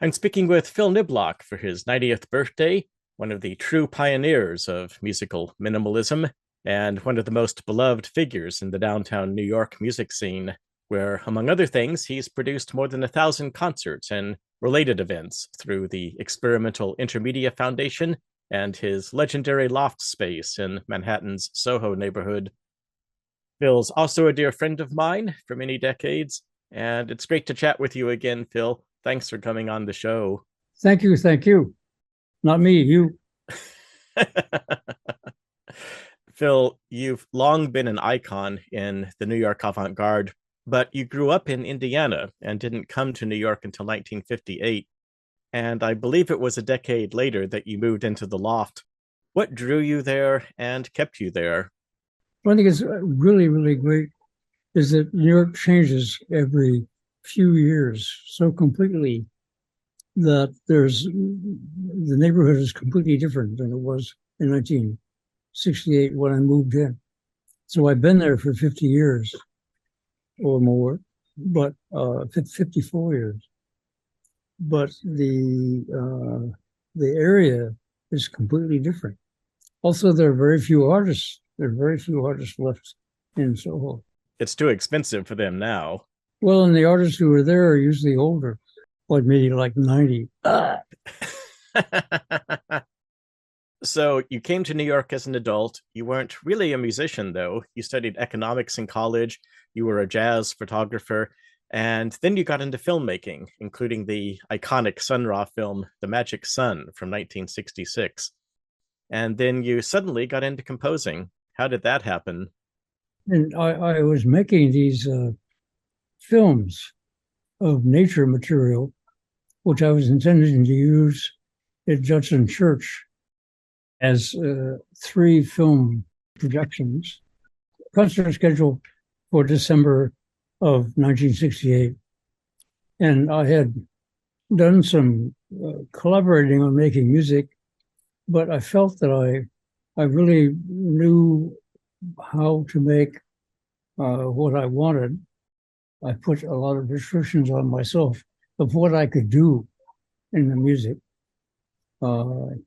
I'm speaking with Phill Niblock for his 90th birthday, one of the true pioneers of musical minimalism, and one of the most beloved figures in the downtown New York music scene, where, among other things, he's produced more than 1,000 concerts and related events through the Experimental Intermedia Foundation and his legendary loft space in Manhattan's Soho neighborhood. Phil's also a dear friend of mine for many decades, and it's great to chat with you again, Phill. Thanks for coming on the show. Thank you. Thank you. Not me, you. Phill, you've long been an icon in the New York avant-garde, but you grew up in Indiana and didn't come to New York until 1958. And I believe it was a decade later that you moved into the loft. What drew you there and kept you there? One thing that's really, really great is that New York changes every few years so completely that the neighborhood is completely different than it was in 1968 when I moved in. So I've been there for 50 years or more, but 54 years. But the area is completely different. Also, there are very few artists. There are very few artists left in Soho. It's too expensive for them now. Well, and the artists who are there are usually older, like maybe like 90. So you came to New York as an adult. You weren't really a musician, though. You studied economics in college. You were a jazz photographer. And then you got into filmmaking, including the iconic Sun Ra film, The Magic Sun from 1966. And then you suddenly got into composing. How did that happen? And I was making these films of nature material, which I was intending to use at Judson Church as 3 film projections. Concert scheduled for December of 1968. And I had done some collaborating on making music, but I felt that I really knew how to make what I wanted. I put a lot of restrictions on myself of what I could do in the music. But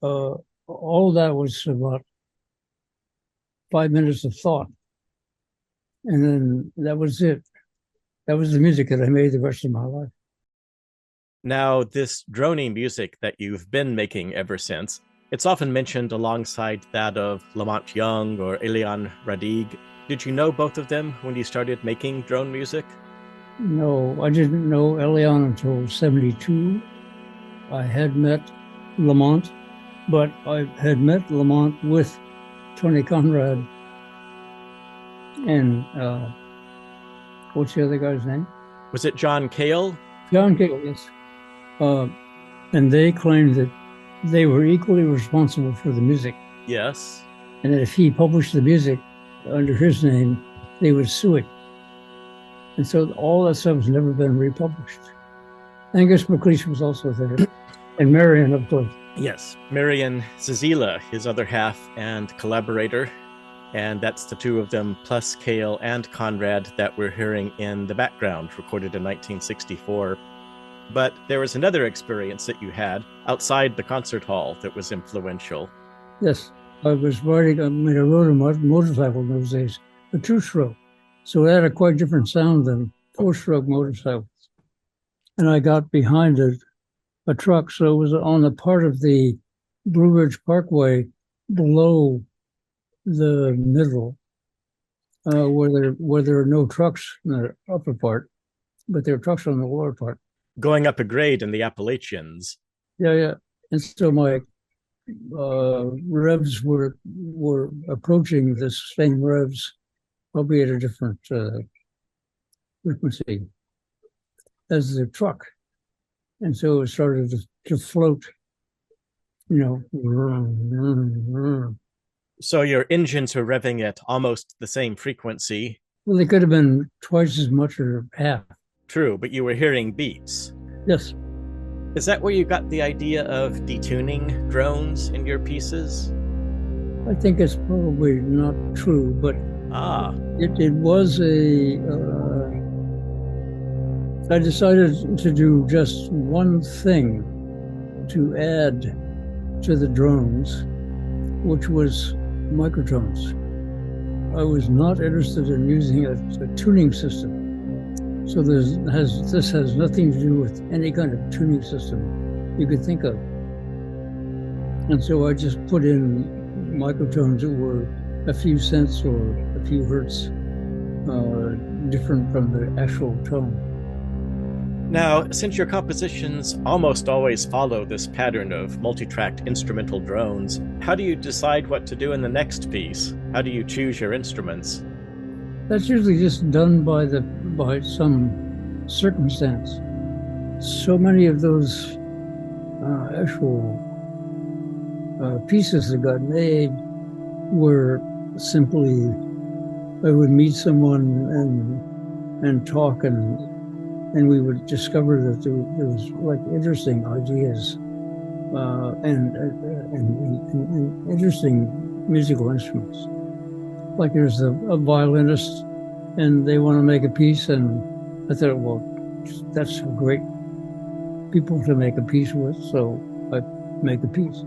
all that was about 5 minutes of thought. And then that was it. That was the music that I made the rest of my life. Now, this droning music that you've been making ever since, it's often mentioned alongside that of Lamont Young or Eliane Radigue. Did you know both of them when you started making drone music? No, I didn't know Eliane until 72. I had met Lamont, but I had met Lamont with Tony Conrad and what's the other guy's name? Was it John Cale? John Cale, yes. And they claimed that they were equally responsible for the music. Yes. And that if he published the music under his name, they would sue it. And so all that stuff has never been republished. Angus MacLeish was also there. And Marion, of course. Yes, Marion Zazila, his other half and collaborator. And that's the 2 of them, plus Cale and Conrad, that we're hearing in the background, recorded in 1964. But there was another experience that you had outside the concert hall that was influential. Yes, I was riding, I rode a motorcycle in those days, a 2-stroke. So it had a quite different sound than 4-stroke motorcycles. And I got behind a truck, so it was on the part of the Blue Ridge Parkway below the middle, where there are no trucks in the upper part, but there are trucks on the lower part. Going up a grade in the Appalachians. Yeah. And so my revs were approaching the same revs, probably at a different frequency as the truck. And so it started to float, So your engines were revving at almost the same frequency. Well, they could have been twice as much or half. True, but you were hearing beats. Yes. Is that where you got the idea of detuning drones in your pieces? I think it's probably not true, but it was I decided to do just one thing to add to the drones, which was microtones. I was not interested in using a tuning system. So this has nothing to do with any kind of tuning system you could think of. And so I just put in microtones that were a few cents or a few hertz different from the actual tone. Now, since your compositions almost always follow this pattern of multi-tracked instrumental drones, how do you decide what to do in the next piece? How do you choose your instruments? That's usually just done by some circumstance. So many of those actual pieces that got made were simply I would meet someone and talk, and we would discover that there was like interesting ideas and interesting musical instruments. Like there's a violinist, and they want to make a piece, and I thought, well, that's great people to make a piece with, so I make a piece.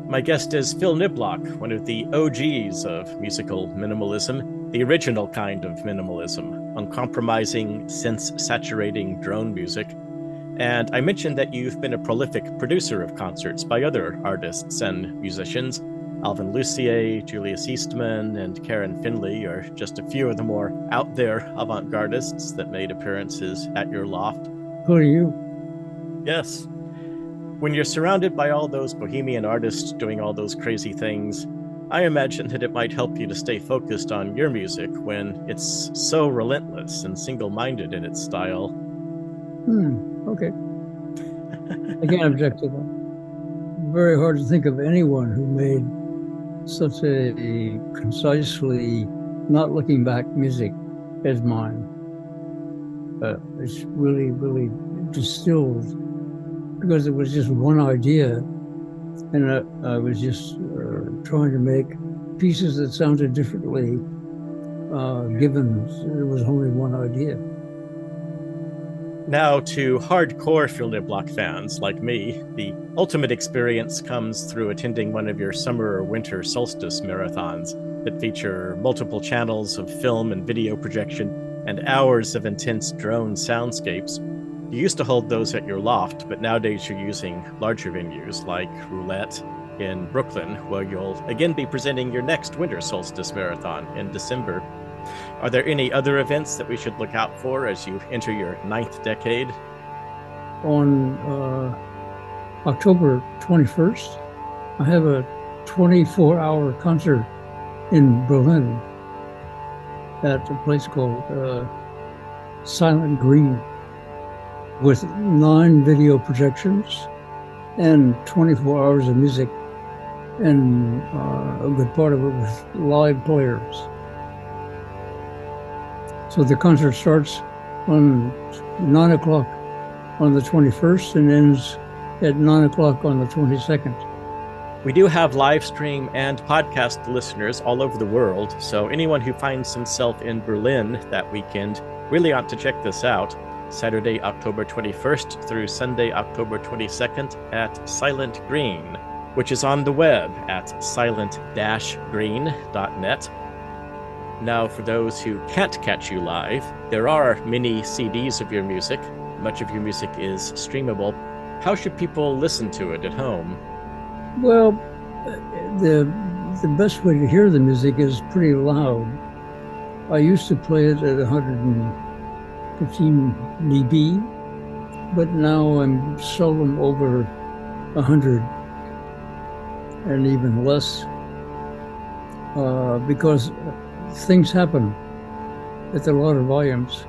My guest is Phill Niblock, one of the OGs of musical minimalism, the original kind of minimalism, uncompromising, sense-saturating drone music. And I mentioned that you've been a prolific producer of concerts by other artists and musicians. Alvin Lucier, Julius Eastman, and Karen Finley are just a few of the more out there avant-gardists that made appearances at your loft. Who are you? Yes. When you're surrounded by all those bohemian artists doing all those crazy things, I imagine that it might help you to stay focused on your music when it's so relentless and single-minded in its style. Okay. I can't object to that. Very hard to think of anyone who made such a concisely, not looking back music as mine. It's really, really distilled, because it was just one idea, and I was just trying to make pieces that sounded differently, given there was only one idea. Now, to hardcore Phill Niblock fans like me, the ultimate experience comes through attending one of your summer or winter Solstice Marathons that feature multiple channels of film and video projection and hours of intense drone soundscapes. You used to hold those at your loft, but nowadays you're using larger venues like Roulette in Brooklyn, where you'll again be presenting your next Winter Solstice Marathon in December. Are there any other events that we should look out for as you enter your 9th decade? On October 21st, I have a 24-hour concert in Berlin at a place called Silent Green, with 9 video projections and 24 hours of music, and a good part of it with live players. So the concert starts on 9 o'clock on the 21st and ends at 9 o'clock on the 22nd. We do have live stream and podcast listeners all over the world, so anyone who finds himself in Berlin that weekend really ought to check this out. Saturday, October 21st through Sunday, October 22nd at Silent Green, which is on the web at silent-green.net. Now, for those who can't catch you live, there are mini CDs of your music. Much of your music is streamable. How should people listen to it at home? Well, the best way to hear the music is pretty loud. I used to play it at 115 dB, but now I'm seldom over 100 and even less, because things happen at a lot of volumes.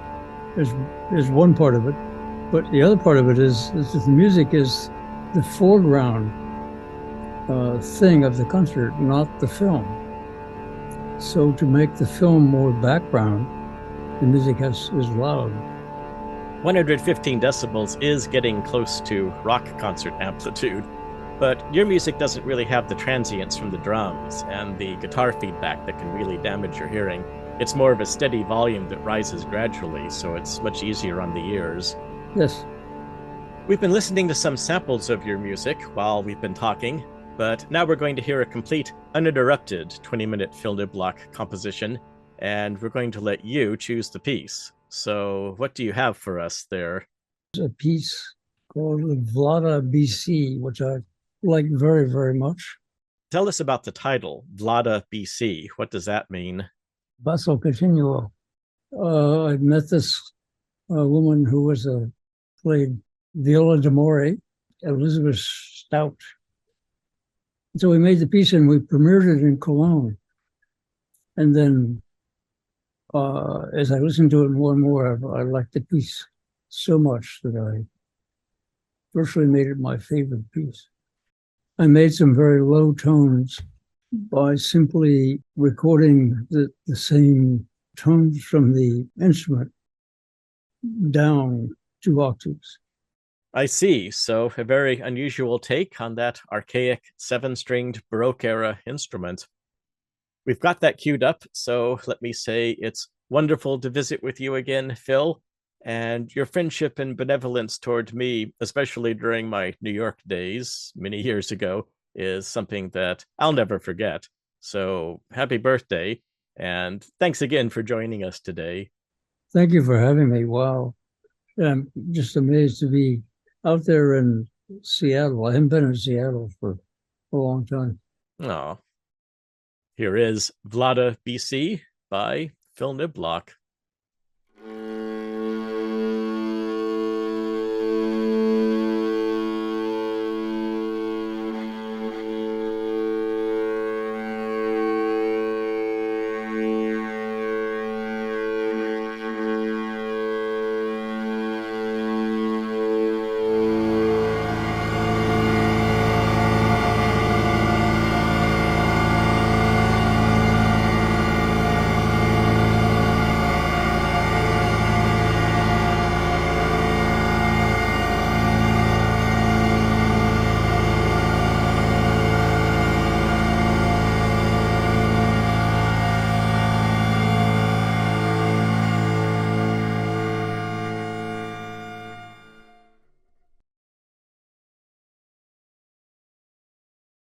There's one part of it, but the other part of it is that the music is the foreground thing of the concert, not the film. So to make the film more background, the music is loud. 115 decibels is getting close to rock concert amplitude, but your music doesn't really have the transients from the drums and the guitar feedback that can really damage your hearing. It's more of a steady volume that rises gradually, so it's much easier on the ears. Yes. We've been listening to some samples of your music while we've been talking, but now we're going to hear a complete, uninterrupted 20-minute Phill Niblock composition, and we're going to let you choose the piece. So what do you have for us there? A piece called Vlada BC, which I like very, very much. Tell us about the title, Vlada BC. What does that mean? Basso Continuo. I met this woman who was played viola d'amore, Elizabeth Stout. So we made the piece and we premiered it in Cologne. And then as I listened to it more and more, I liked the piece so much that I virtually made it my favorite piece. I made some very low tones by simply recording the same tones from the instrument down 2 octaves. I see. So a very unusual take on that archaic 7-stringed Baroque era instrument. We've got that queued up, so let me say it's wonderful to visit with you again, Phill, and your friendship and benevolence toward me, especially during my New York days many years ago, is something that I'll never forget. So happy birthday, and thanks again for joining us today. Thank you for having me. Wow. I'm just amazed to be out there in Seattle. I haven't been in Seattle for a long time. Oh, here is Vlada BC by Phill Niblock.